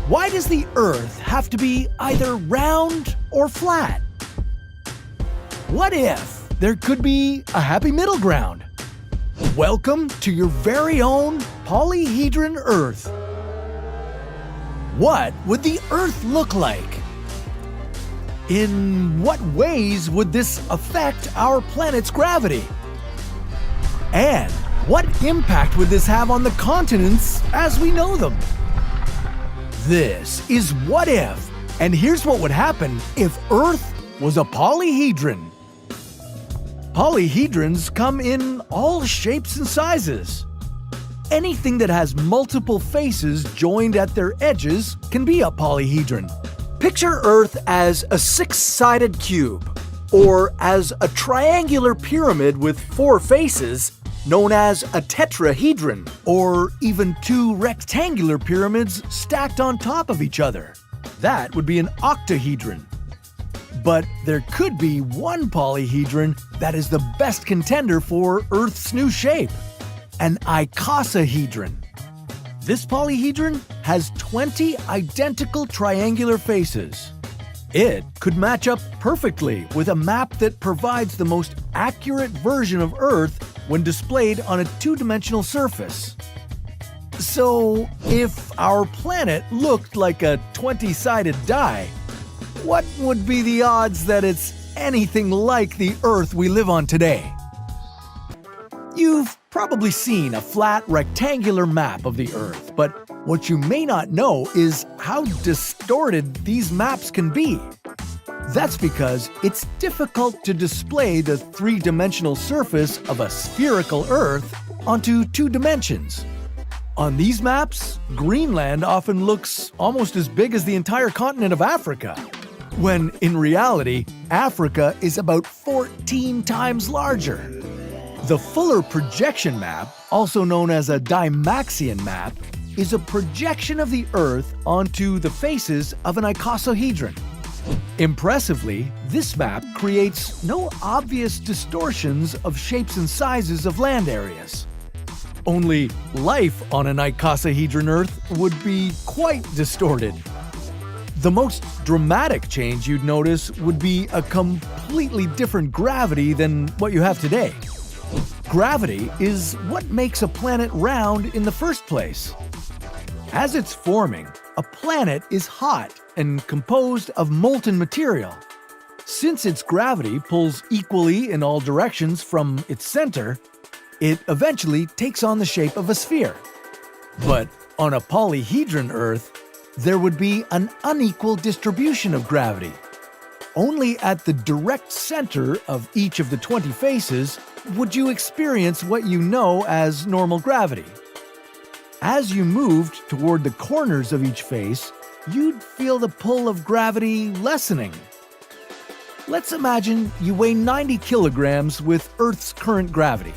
Why does the Earth have to be either round or flat? What if there could be a happy middle ground? Welcome to your very own polyhedron Earth. What would the Earth look like? In what ways would this affect our planet's gravity? And what impact would this have on the continents as we know them? This is What If, and here's what would happen if Earth was a polyhedron. Polyhedrons come in all shapes and sizes. Anything that has multiple faces joined at their edges can be a polyhedron. Picture Earth as a six-sided cube, or as a triangular pyramid with four faces, known as a tetrahedron, or even two rectangular pyramids stacked on top of each other. That would be an octahedron. But there could be one polyhedron that is the best contender for Earth's new shape, an icosahedron. This polyhedron has 20 identical triangular faces. It could match up perfectly with a map that provides the most accurate version of Earth when displayed on a two-dimensional surface. So, if our planet looked like a 20-sided die, what would be the odds that it's anything like the Earth we live on today? You've probably seen a flat rectangular map of the Earth, but what you may not know is how distorted these maps can be. That's because it's difficult to display the three-dimensional surface of a spherical Earth onto two dimensions. On these maps, Greenland often looks almost as big as the entire continent of Africa, when in reality, Africa is about 14 times larger. The fuller projection map, also known as a Dymaxion map, is a projection of the Earth onto the faces of an icosahedron. Impressively, this map creates no obvious distortions of shapes and sizes of land areas. Only life on an icosahedron Earth would be quite distorted. The most dramatic change you'd notice would be a completely different gravity than what you have today. Gravity is what makes a planet round in the first place. As it's forming, a planet is hot and composed of molten material. Since its gravity pulls equally in all directions from its center, it eventually takes on the shape of a sphere. But on a polyhedron Earth, there would be an unequal distribution of gravity. Only at the direct center of each of the 20 faces would you experience what you know as normal gravity. As you moved toward the corners of each face, you'd feel the pull of gravity lessening. Let's imagine you weigh 90 kilograms with Earth's current gravity.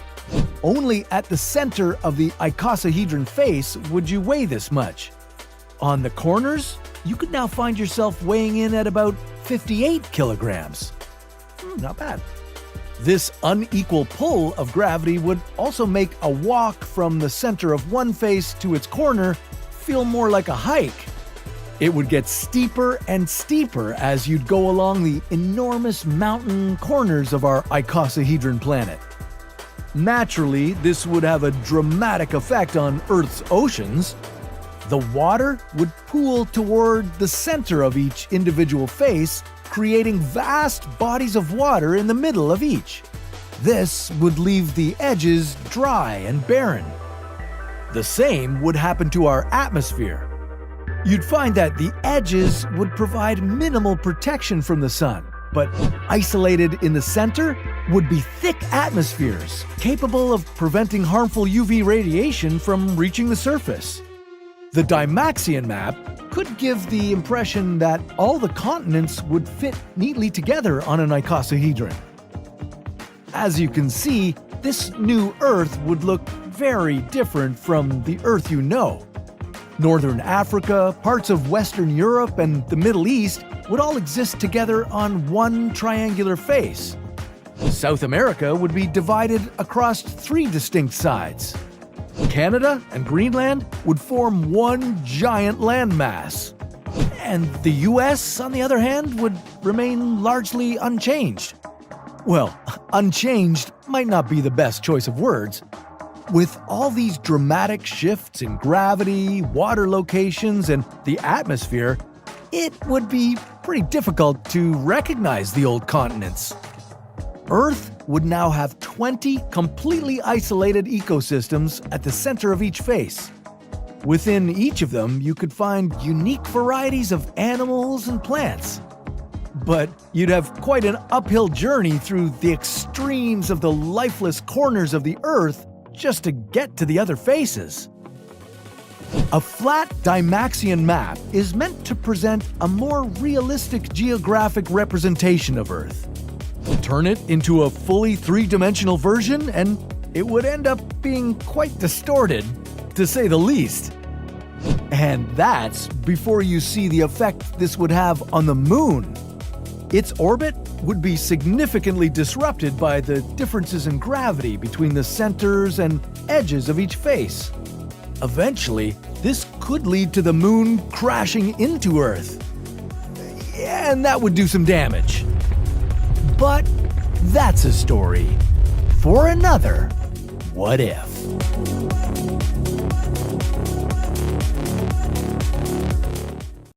Only at the center of the icosahedron face would you weigh this much. On the corners, you could now find yourself weighing in at about 58 kilograms. Not bad. This unequal pull of gravity would also make a walk from the center of one face to its corner feel more like a hike. It would get steeper and steeper as you'd go along the enormous mountain corners of our icosahedron planet. Naturally, this would have a dramatic effect on Earth's oceans. The water would pool toward the center of each individual face, creating vast bodies of water in the middle of each. This would leave the edges dry and barren. The same would happen to our atmosphere. You'd find that the edges would provide minimal protection from the sun, but isolated in the center would be thick atmospheres capable of preventing harmful UV radiation from reaching the surface. The Dymaxion map could give the impression that all the continents would fit neatly together on an icosahedron. As you can see, this new Earth would look very different from the Earth you know. Northern Africa, parts of Western Europe, and the Middle East would all exist together on one triangular face. South America would be divided across three distinct sides. Canada and Greenland would form one giant landmass, And the US, on the other hand, would remain largely unchanged. Well, unchanged might not be the best choice of words. With all these dramatic shifts in gravity, water locations, and the atmosphere, it would be pretty difficult to recognize the old continents. Earth would now have 20 completely isolated ecosystems at the center of each face. Within each of them, you could find unique varieties of animals and plants. But you'd have quite an uphill journey through the extremes of the lifeless corners of the Earth just to get to the other faces. A flat Dymaxion map is meant to present a more realistic geographic representation of Earth. Turn it into a fully three-dimensional version, and it would end up being quite distorted, to say the least. And that's before you see the effect this would have on the Moon. Its orbit would be significantly disrupted by the differences in gravity between the centers and edges of each face. Eventually, this could lead to the Moon crashing into Earth. And that would do some damage. But that's a story for another What If.